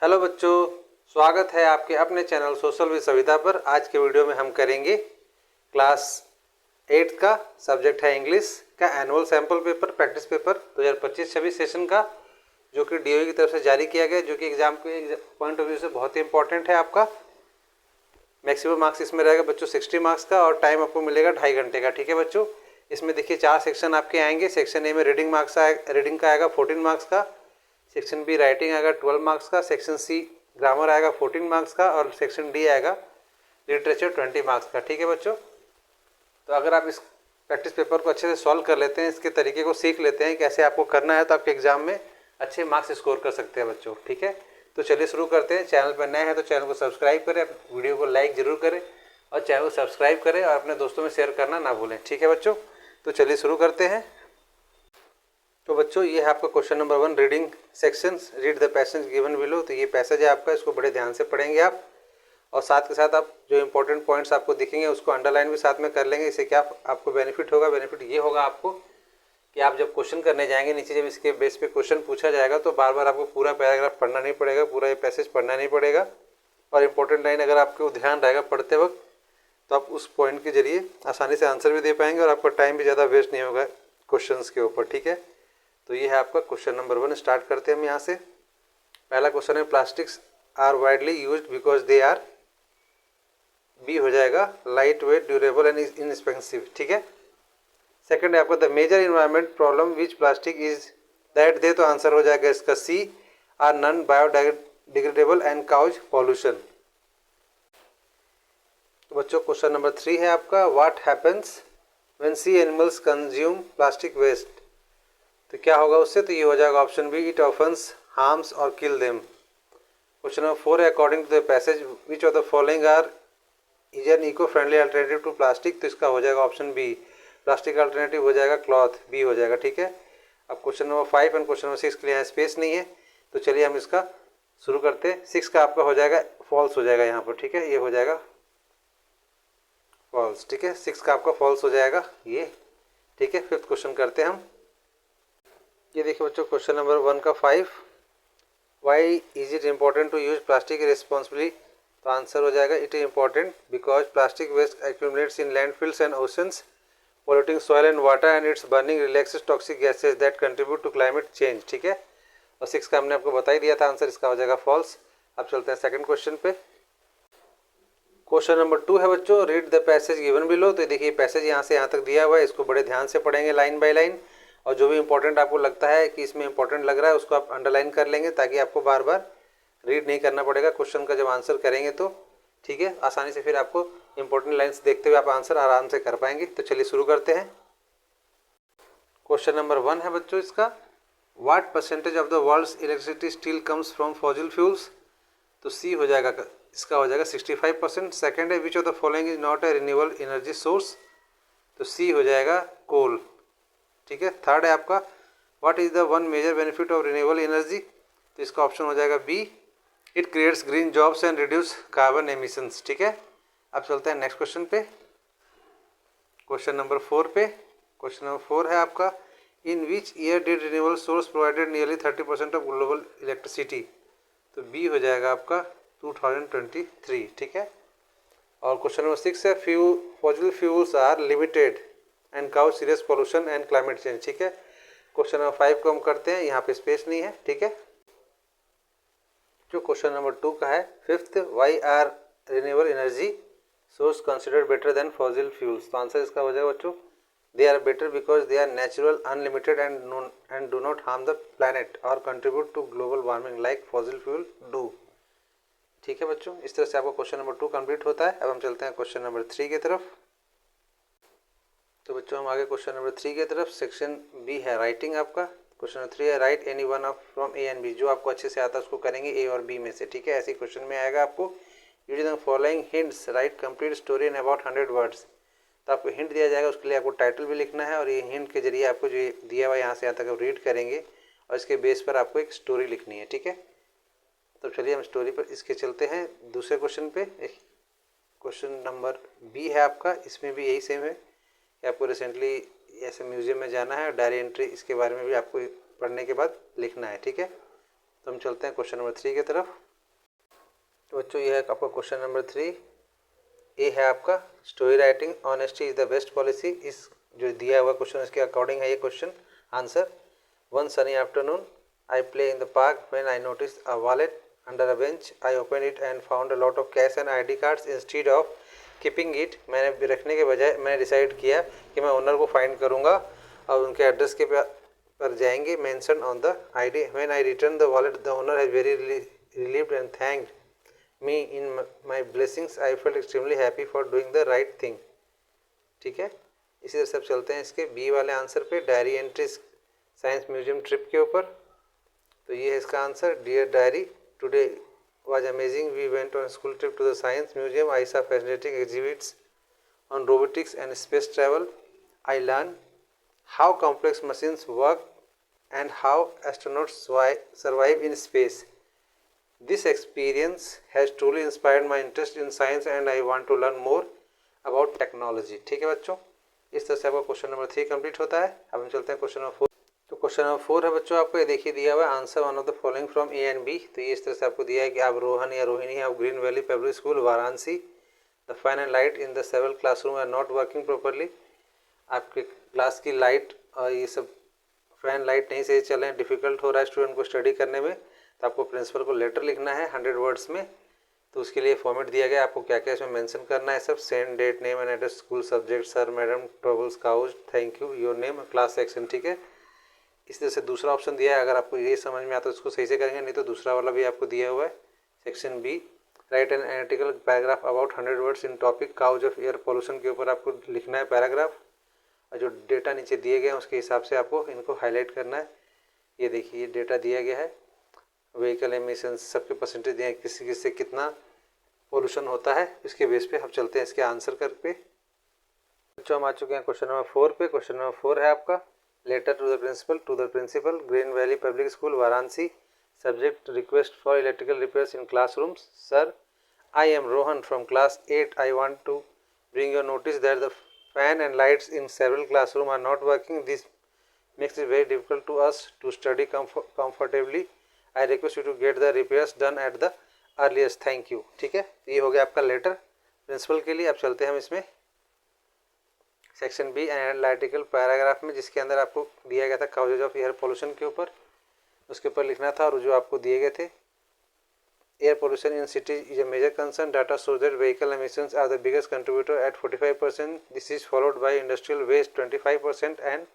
Hello बच्चों, स्वागत है आपके अपने चैनल सोशल विद सविता पर। आज के वीडियो में हम करेंगे क्लास 8 का सब्जेक्ट है इंग्लिश का annual sample paper practice paper 2025-26 session का, जो कि डीओई की तरफ से जारी किया गया, जो कि एग्जाम के पॉइंट ऑफ व्यू से बहुत ही इंपॉर्टेंट है। आपका मैक्सिमम मार्क्स इसमें रहेगा बच्चों 60 मार्क्स का, और टाइम आपको मिलेगा 2.5 घंटे का। ठीक है बच्चों, इसमें देखिए 4 सेक्शन आपके आएंगे। सेक्शन ए में रीडिंग का आएगा 14 मार्क्स का, सेक्शन बी राइटिंग आएगा 12 मार्क्स का, सेक्शन सी ग्रामर आएगा 14 मार्क्स का, और सेक्शन डी आएगा लिटरेचर 20 मार्क्स का। ठीक है बच्चों, तो अगर आप इस प्रैक्टिस पेपर को अच्छे से सॉल्व कर लेते हैं, इसके तरीके को सीख लेते हैं कैसे आपको करना है, तो आपके एग्जाम में अच्छे मार्क्स स्कोर कर सकते हैं बच्चों। ठीक है, तो चलिए शुरू करते हैं। चैनल पर नए हैं तो चैनल को सब्सक्राइब करें, वीडियो को लाइक जरूर करें और चैनल को सब्सक्राइब करें और अपने दोस्तों में शेयर करना ना भूलें। ठीक है बच्चों, तो चलिए शुरू करते हैं। तो बच्चों, ये है आपका question number 1, reading section, read the passage given below. तो ये पैसेज है आपका, इसको बड़े ध्यान से पढ़ेंगे आप, और साथ के साथ आप जो इंपॉर्टेंट पॉइंट्स आपको दिखेंगे उसको अंडरलाइन भी साथ में कर लेंगे। इससे क्या आपको बेनिफिट होगा? बेनिफिट ये होगा आपको कि आप जब क्वेश्चन करने जाएंगे नीचे, जब इसके बेस पे क्वेश्चन पूछा जाएगा तो बार बार आपको पूरा पैराग्राफ पढ़ना नहीं पड़ेगा, पूरा ये पैसेज पढ़ना नहीं पड़ेगा, और इंपॉर्टेंट लाइन अगर आपको ध्यान रहेगा पढ़ते वक्त तो आप उस पॉइंट के जरिए आसानी से आंसर भी दे पाएंगे और आपका टाइम भी ज़्यादा वेस्ट नहीं होगा क्वेश्चन के ऊपर। ठीक है, तो ये है आपका क्वेश्चन नंबर 1। स्टार्ट करते हैं हम यहाँ से। पहला क्वेश्चन है, plastics are widely used because they are, B हो जाएगा light weight, durable and inexpensive. ठीक है, सेकंड है आपका, the major environment problem which plastic is that they, तो आंसर हो जाएगा इसका C, are non biodegradable and cause pollution. तो बच्चों क्वेश्चन नंबर 3 है आपका, what happens when sea animals consume plastic waste, तो क्या होगा उससे? तो ये हो जाएगा ऑप्शन बी, इट ऑफन्स हार्म्स और किल देम। क्वेश्चन नंबर 4 है, according to the passage which of the following are is an eco friendly alternative to plastic, तो इसका हो जाएगा ऑप्शन बी, प्लास्टिक का अल्टरनेटिव हो जाएगा क्लॉथ, बी हो जाएगा। ठीक है, अब question number 5 and question number 6 के लिए यहाँ स्पेस नहीं है, तो चलिए हम इसका शुरू करते हैं। 6 का आपका हो जाएगा फॉल्स हो जाएगा यहाँ पर। ठीक है, ये हो जाएगा फॉल्स। ठीक है, 6 का आपका फॉल्स हो जाएगा ये। ठीक है, 5th क्वेश्चन करते हैं हम। ये देखिए बच्चों, क्वेश्चन नंबर 1 का 5, why is it important to use plastic responsibly, तो आंसर हो जाएगा, it is important because plastic waste accumulates in landfills and oceans polluting soil and water and its burning releases toxic gases that contribute to climate change. ठीक है, और 6 का हमने आपको बता ही दिया था आंसर, इसका हो जाएगा फॉल्स। अब चलते हैं सेकंड क्वेश्चन पे। क्वेश्चन नंबर 2 है बच्चों, read the passage given below. तो देखिए पैसेज यहाँ से यहाँ तक दिया हुआ है, इसको बड़े ध्यान से पढ़ेंगे लाइन बाय लाइन, और जो भी इंपॉर्टेंट आपको लगता है कि इसमें इंपॉर्टेंट लग रहा है उसको आप अंडरलाइन कर लेंगे, ताकि आपको बार बार रीड नहीं करना पड़ेगा क्वेश्चन का जब आंसर करेंगे तो। ठीक है, आसानी से फिर आपको इंपॉर्टेंट लाइन्स देखते हुए आप आंसर आराम से कर पाएंगे। तो चलिए शुरू करते हैं। क्वेश्चन नंबर 1 है बच्चों इसका, what percentage of the world's electricity still comes from fossil fuels, तो सी हो जाएगा, इसका हो जाएगा 65%। सेकेंड है, विच of the following is not a renewable energy source, तो सी हो जाएगा कोल। ठीक है, थर्ड है आपका, what is the one major benefit of renewable energy, तो इसका ऑप्शन हो जाएगा B, it creates green jobs and reduce carbon emissions. ठीक है, अब चलते हैं नेक्स्ट क्वेश्चन पे, क्वेश्चन नंबर 4 पे। क्वेश्चन नंबर 4 है आपका, in which year did renewable source provided nearly 30% of global electricity, तो बी हो जाएगा आपका 2023। ठीक है, और क्वेश्चन नंबर 6 है, fossil fuels are limited and cause serious pollution and climate change. ठीक है, क्वेश्चन नंबर 5 को हम करते हैं, यहाँ पे स्पेस नहीं है। ठीक है, जो क्वेश्चन नंबर 2 का है, 5th, why are renewable energy source considered better than fossil fuels, तो आंसर इसका हो जाएगा बच्चों, they are better because they are natural, unlimited and do not harm the planet और contribute to global warming like fossil fuel do. ठीक है बच्चों, इस तरह से आपका क्वेश्चन नंबर 2 कंप्लीट होता है। अब हम चलते हैं क्वेश्चन नंबर 3 की तरफ। तो बच्चों हम आगे क्वेश्चन नंबर 3 की तरफ, सेक्शन बी है राइटिंग आपका। क्वेश्चन नंबर 3 है, write any one of from A and B, जो आपको अच्छे से आता है उसको करेंगे ए और बी में से। ठीक है, ऐसे क्वेश्चन में आएगा आपको, using the following hints right complete story in about 100 words, तो आपको हिंट दिया जाएगा, उसके लिए आपको टाइटल भी लिखना है, और ये हिंट के जरिए आपको जो दिया हुआ यहाँ से यहाँ तक आप रीड करेंगे और इसके बेस पर आपको एक स्टोरी लिखनी है। ठीक है, तो चलिए हम स्टोरी पर इसके चलते हैं दूसरे क्वेश्चन पे। क्वेश्चन नंबर बी है आपका, इसमें भी यही सेम है कि आपको रिसेंटली ऐसे म्यूजियम में जाना है और डायरी एंट्री इसके बारे में भी आपको पढ़ने के बाद लिखना है। ठीक है, तो हम चलते हैं क्वेश्चन नंबर 3 की तरफ। तो बच्चों ये है आपका क्वेश्चन नंबर 3। ये है आपका story writing, honesty is the best policy. इस जो दिया हुआ क्वेश्चन इसके अकॉर्डिंग है ये question answer. One Sunny afternoon I play in the park when I notice a wallet under a bench. I open it and found a lot of cash and ID cards instead of keeping it. मैंने रखने के बजाय मैंने decide किया कि मैं owner को find करूँगा और उनके एड्रेस के पर जाएंगे। Mention on the ID when I return the wallet the owner has very relieved and thanked me in my blessings. I felt extremely happy for doing the right thing। ठीक है, इसी तरह से अब चलते हैं इसके बी वाले आंसर पे, diary entries science museum trip के ऊपर। तो ये है इसका answer. Dear diary, today was amazing. We went on a school trip to the science museum. I saw fascinating exhibits on robotics and space travel. I learned how complex machines work and how astronauts survive in space. This experience has truly inspired my interest in science and I want to learn more about technology। ठीक है बच्चों, इस तरह से आपका question number 3 complete होता है। अब हम चलते हैं क्वेश्चन नंबर 4। तो क्वेश्चन नंबर 4 है बच्चों आपको, ये देखिए दिया हुआ है answer one of the following from A and B। तो ये इस तरह से आपको दिया है कि आप रोहन या Rohini of Green valley public school Varanasi. The fan and light in the several classroom are not working properly. आपके क्लास की लाइट और ये सब फैन लाइट नहीं सही चल रहे हैं, डिफिकल्ट हो रहा है स्टूडेंट को स्टडी करने में। तो आपको प्रिंसिपल को लेटर लिखना है 100 वर्ड्स में। तो उसके लिए फॉर्मेट दिया गया, आपको क्या क्या इसमें मेंशन करना है सब। Send date, name and address, school, subject, sir, madam, troubles, cause, thank you, your name, class section. ठीक है, इस तरह से दूसरा ऑप्शन दिया है। अगर आपको ये समझ में आता है तो उसको सही से करेंगे, नहीं तो दूसरा वाला भी आपको दिया हुआ है section B. Write an article paragraph about 100 words in topic causes of air pollution के ऊपर आपको लिखना है पैराग्राफ। और जो डेटा नीचे दिए गए हैं उसके हिसाब से आपको इनको हाईलाइट करना है। ये देखिए ये डेटा दिया गया है, व्हीकल एमिशन सबके परसेंटेज दिए हैं, किसी किसी से कितना पोल्यूशन होता है। इसके बेस पे हम चलते हैं इसके आंसर कर पे। बच्चों हम आ चुके हैं क्वेश्चन नंबर 4 पे। क्वेश्चन नंबर 4 है आपका, letter to the principal green valley public school Varanasi. Subject request for electrical repairs in classrooms. Sir, I am Rohan from class 8। I want to bring your notice that the fan and lights in several classrooms are not working. This makes it very difficult to us to study comfortably. I request you to get the repairs done at the earliest. Thank you। ठीक है, ये हो गया आपका letter principal के लिए। अब चलते हैं हम इसमें सेक्शन बी एनालिटिकल पैराग्राफ में, जिसके अंदर आपको दिया गया था काउजेज ऑफ एयर पोल्यूशन के ऊपर, उसके ऊपर लिखना था। और जो आपको दिए गए थे, air pollution in cities is a major concern. Data shows that vehicle emissions are the biggest contributor at 45%. This is followed by industrial waste 25% and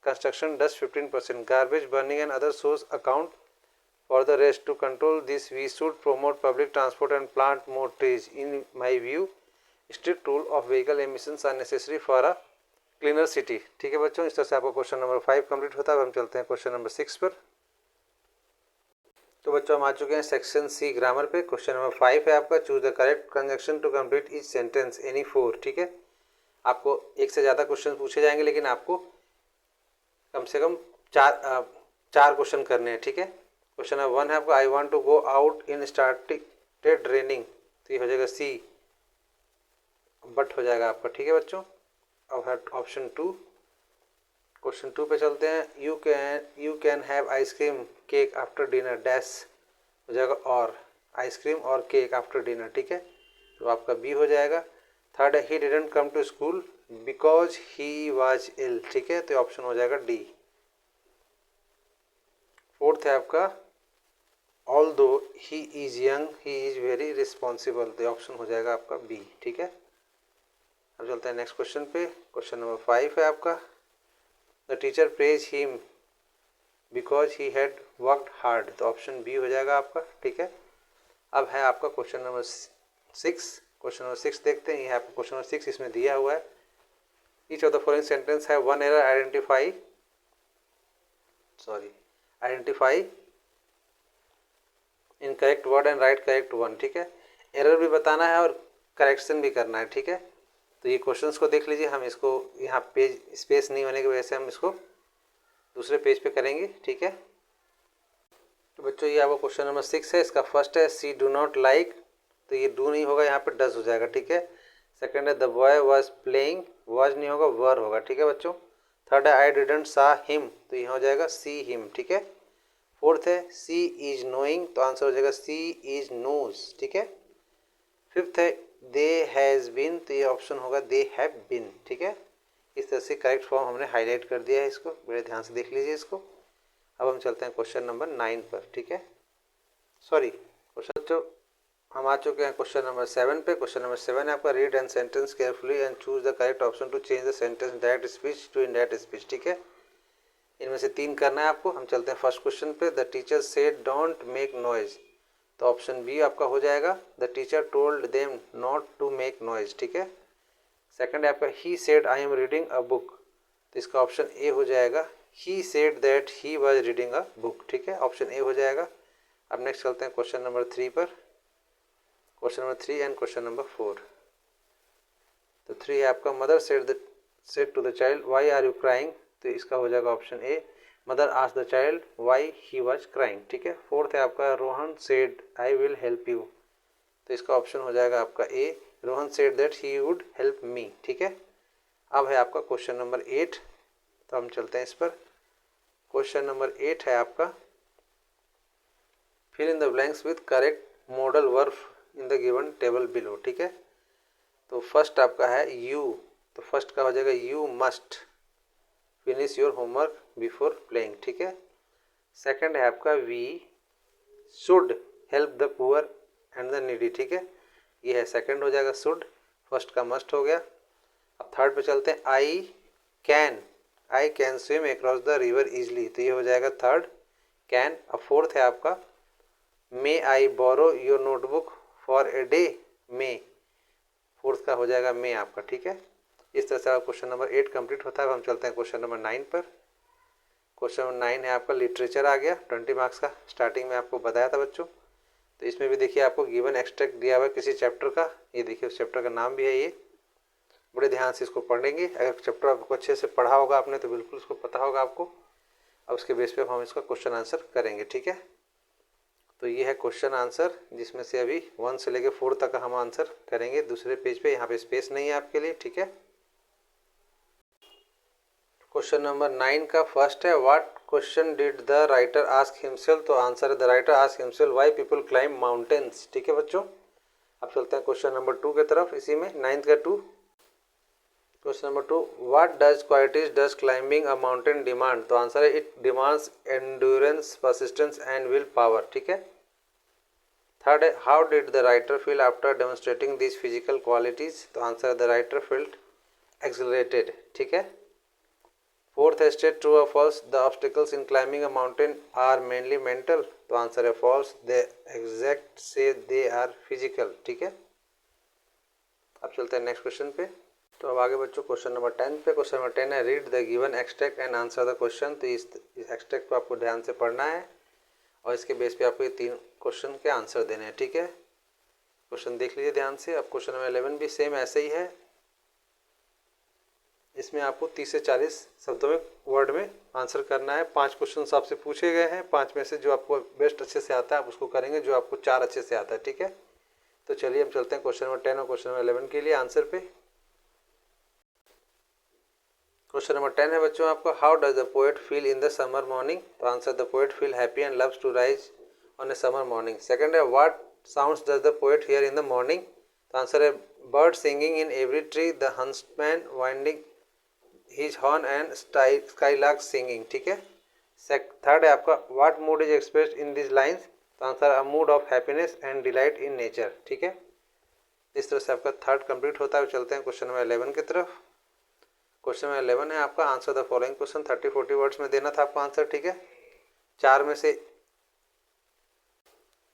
construction dust 15%. Garbage burning and other sources account for the rest. To control this, we should promote public transport and plant more trees. In my view, strict rule of vehicle emissions are necessary for a cleaner city। ठीक है बच्चों, इस तरह से आपका question number 5 complete होता है। अब हम चलते हैं क्वेश्चन नंबर 6 पर। तो बच्चों हम आ चुके हैं सेक्शन सी ग्रामर पे। क्वेश्चन नंबर 5 है आपका, choose the correct conjunction to complete each sentence any 4। ठीक है, आपको एक से ज़्यादा क्वेश्चन पूछे जाएंगे, लेकिन आपको कम से कम चार क्वेश्चन करने हैं। ठीक है, क्वेश्चन नंबर 1 है आपका, I want to go out in started raining. तो ये हो जाएगा सी, बट हो जाएगा आपका। ठीक है बच्चों, अब है ऑप्शन 2। क्वेश्चन 2 पे चलते हैं। You can have ice cream cake after dinner dash हो जाएगा, और आइसक्रीम और केक आफ्टर डिनर। ठीक है, तो आपका बी हो जाएगा। थर्ड है, he didn't come to school because he was ill. ठीक है, तो ऑप्शन हो जाएगा डी। फोर्थ है आपका, although he is young he is very responsible. तो ऑप्शन हो जाएगा आपका बी। ठीक है, अब चलते हैं नेक्स्ट क्वेश्चन पे। क्वेश्चन नंबर 5 है आपका, the teacher praise him because he had worked hard. तो ऑप्शन बी हो जाएगा आपका। ठीक है, अब है आपका क्वेश्चन नंबर 6। क्वेश्चन नंबर 6 देखते हैं। ये आपका क्वेश्चन नंबर 6 इसमें दिया हुआ है, each of the following sentence है one error, identify incorrect word and write correct one. ठीक है, एरर भी बताना है और करेक्शन भी करना है। ठीक है, तो ये क्वेश्चंस को देख लीजिए। हम इसको यहाँ पेज स्पेस नहीं होने की वजह से हम इसको दूसरे पेज पे करेंगे। ठीक है, तो बच्चों ये आपका क्वेश्चन नंबर 6 है। इसका फर्स्ट है, सी डू नॉट लाइक। तो ये डू नहीं होगा, यहाँ पे डज हो जाएगा। ठीक है, सेकंड है, the boy was playing. Was नहीं होगा, वर होगा। ठीक है बच्चों, थर्ड है, आई डिडंट सा हिम। तो यहाँ हो जाएगा सी हिम। ठीक है, फोर्थ है सी इज नोइंग, तो आंसर हो जाएगा सी इज नोज, ठीक है। फिफ्थ है दे हैज़ बीन, तो ये ऑप्शन होगा दे हैव बीन, ठीक है। इस तरह से करेक्ट फॉर्म हमने हाईलाइट कर दिया है, इसको बड़े ध्यान से देख लीजिए इसको। अब हम चलते हैं क्वेश्चन नंबर 9 पर, ठीक है। सॉरी, क्वेश्चन जो हम आ चुके हैं क्वेश्चन नंबर 7 पे। क्वेश्चन नंबर 7 है आपका read and sentence carefully and choose the correct option to change the sentence direct speech to indirect speech, ठीक है। इनमें से 3 करना है आपको। हम चलते हैं फर्स्ट क्वेश्चन पे। The teacher said don't make noise, तो ऑप्शन बी आपका हो जाएगा the teacher told them not to make noise, ठीक है। सेकंड है आपका he said I am reading a book, तो इसका ऑप्शन ए हो जाएगा he said that he was reading a book, ठीक है। ऑप्शन ए हो जाएगा। अब नेक्स्ट चलते हैं क्वेश्चन नंबर 3 पर। Question number 3 and question number 4। तो 3 है आपका mother said to the child why are you crying, तो इसका हो जाएगा option A mother asked the child why he was crying, ठीक है। फोर्थ है आपका Rohan said I will help you, तो इसका ऑप्शन हो जाएगा आपका A Rohan said that he would help me, ठीक है। अब है आपका क्वेश्चन नंबर 8, तो हम चलते हैं इस पर। क्वेश्चन नंबर 8 है आपका fill in the blanks with correct modal verb in the given table below, ठीक है। तो फर्स्ट आपका है यू, तो फर्स्ट का हो जाएगा you must finish your homework before playing, ठीक है। सेकंड है आपका we should help the poor and the needy, ठीक है। ये है सेकंड हो जाएगा शुड, फर्स्ट का मस्ट हो गया। अब थर्ड पे चलते हैं I can swim across the river easily, तो ये हो जाएगा थर्ड कैन। अब फोर्थ है आपका may I borrow your notebook for a day, may, fourth का हो जाएगा मे आपका, ठीक है। इस तरह से आपका क्वेश्चन नंबर 8 कंप्लीट होता है। अब हम चलते हैं क्वेश्चन नंबर 9 पर। क्वेश्चन नंबर 9 है आपका लिटरेचर आ गया 20 मार्क्स का, स्टार्टिंग में आपको बताया था बच्चों। तो इसमें भी देखिए आपको गिवन एक्सट्रैक्ट दिया हुआ है किसी चैप्टर का, ये देखिए उस चैप्टर का नाम भी है ये। बड़े ध्यान से इसको पढ़ेंगे, अगर चैप्टर आपको अच्छे से पढ़ा होगा आपने तो बिल्कुल उसको पता होगा आपको। अब उसके बेस पे हम इसका क्वेश्चन आंसर करेंगे, ठीक है। तो ये है क्वेश्चन आंसर, जिसमें से अभी 1 से लेकर 4 तक का हम आंसर करेंगे दूसरे पेज पे, यहाँ पे स्पेस नहीं है आपके लिए, ठीक है। क्वेश्चन नंबर 9 का फर्स्ट है what question did the writer ask himself, तो आंसर है the writer ask himself why people climb mountains, ठीक है बच्चों। अब चलते हैं क्वेश्चन नंबर 2 की तरफ, इसी में 9th का 2। Question number 2 what does qualities does climbing a mountain demand, तो आंसर है it demands endurance persistence and will power, ठीक है। थर्ड है how did the writer feel after demonstrating this physical qualities, तो आंसर है the writer felt accelerated, ठीक है। Fourth है स्टेट ट्रू और false the obstacles in climbing a mountain are mainly mental, तो आंसर है फॉल्स द एग्जैक्ट से they are physical, ठीक है। अब चलते हैं नेक्स्ट क्वेश्चन पे। तो अब आगे बच्चों क्वेश्चन नंबर 10 पे। क्वेश्चन नंबर 10 है read the given extract and answer the question, तो इस एक्सट्रैक्ट को आपको ध्यान से पढ़ना है और इसके बेस पे आपको ये 3 क्वेश्चन के आंसर देने हैं, ठीक है। क्वेश्चन देख लीजिए ध्यान से। अब क्वेश्चन नंबर 11 भी सेम ऐसे ही है, इसमें आपको 30 से 40 शब्दों में वर्ड में आंसर करना है। 5 क्वेश्चन आपसे पूछे गए हैं, 5 में से जो आपको बेस्ट अच्छे से आता है आप उसको करेंगे, जो आपको 4 अच्छे से आता है, ठीक है। तो चलिए हम चलते हैं क्वेश्चन नंबर 10 और क्वेश्चन नंबर 11 के लिए आंसर पे। क्वेश्चन नंबर 10 है बच्चों आपका how does the poet feel in the summer morning, तो answer the poet feel happy and loves to rise on a summer morning. Second है what sounds does the poet hear in the morning, तो answer है bird singing in every tree, the huntsman winding his horn and skylark singing, ठीक है। Third है आपका what mood is expressed in this lines, तो answer a mood off happiness and delight in nature, ठीक है। इस तरह से आपका थर्ड कंप्लीट होता है। चलते हैं क्वेश्चन नंबर 11 की तरफ। क्वेश्चन नंबर 11 है आपका answer the following question, 30-40 words में देना था आपको आंसर, ठीक है। 4 में से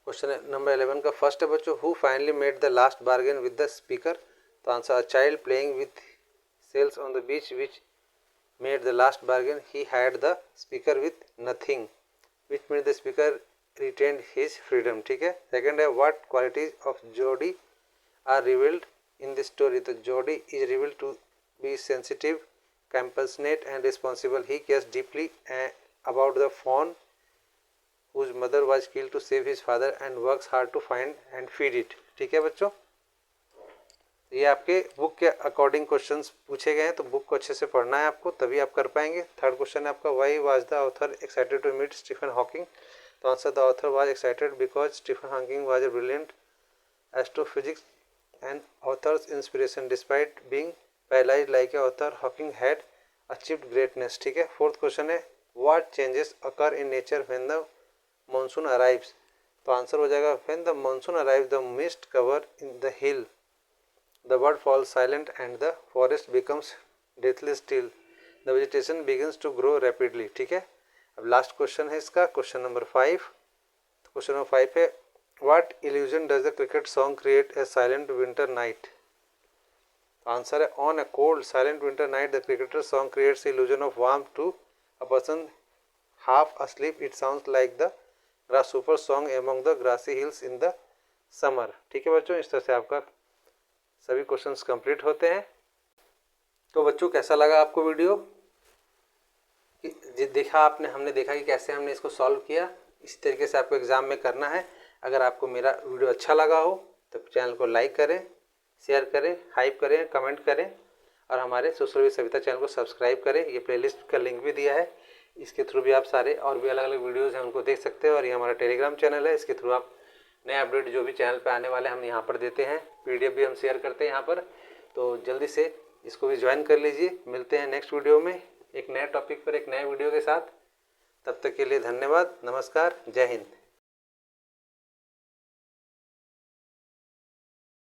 क्वेश्चन नंबर 11 का फर्स्ट है बच्चों who finally made the last bargain with the speaker, तो answer a child playing with shells on the beach which made the last bargain he had the speaker with nothing which made the speaker retained his freedom, ठीक है। Second है what qualities of Jody are revealed in this story, तो Jody is revealed to be sensitive, compassionate and responsible. He cares deeply about the fawn whose mother was killed to save his father and works hard to find and feed it, ठीक है बच्चों। ये आपके book के according questions पूछे गए हैं, तो बुक को अच्छे से पढ़ना है आपको, तभी आप कर पाएंगे। थर्ड क्वेश्चन है आपका why was the author excited to meet Stephen Hawking, तो answer the author was excited because Stephen Hawking was a brilliant astrophysics and author's inspiration despite being paralysed like a author Hawking had achieved greatness. ठीक है, fourth question है what changes occur in nature when the monsoon arrives. तो answer हो जाएगा when the monsoon arrive the mist cover in the hill, the world false silent and the forest becomes deathly still, the vegetation begins to grow rapidly. ठीक है, अब last question है इसका, question number 5। Question number 5 है what illusion does the cricket song create a silent winter night. Answer है on a cold silent winter night the cricketer song creates illusion of warm to a person half asleep. It sounds like the grasshopper song among the grassy hills in the summer। ठीक है बच्चों, इस तरह से आपका सभी questions complete होते हैं। तो बच्चों कैसा लगा आपको वीडियो? देखा आपने, हमने देखा कि कैसे हमने इसको सॉल्व किया। इसी तरीके से आपको एग्जाम में करना है। अगर आपको मेरा वीडियो अच्छा लगा हो तो चैनल को लाइक करें, शेयर करें, हाइप करें, कमेंट करें और हमारे सोशल सविता चैनल को सब्सक्राइब करें। ये प्लेलिस्ट का लिंक भी दिया है, इसके थ्रू भी आप सारे और भी अलग अलग वीडियोस हैं उनको देख सकते हैं। और ये हमारा टेलीग्राम चैनल है, इसके थ्रू आप नए अपडेट जो भी चैनल पे आने वाले हम यहाँ पर देते हैं, पीडीएफ भी हम शेयर करते हैं यहाँ पर। तो जल्दी से इसको भी ज्वाइन कर लीजिए। मिलते हैं नेक्स्ट वीडियो में एक नए टॉपिक पर एक नए वीडियो के साथ। तब तक के लिए धन्यवाद, नमस्कार, जय हिंद।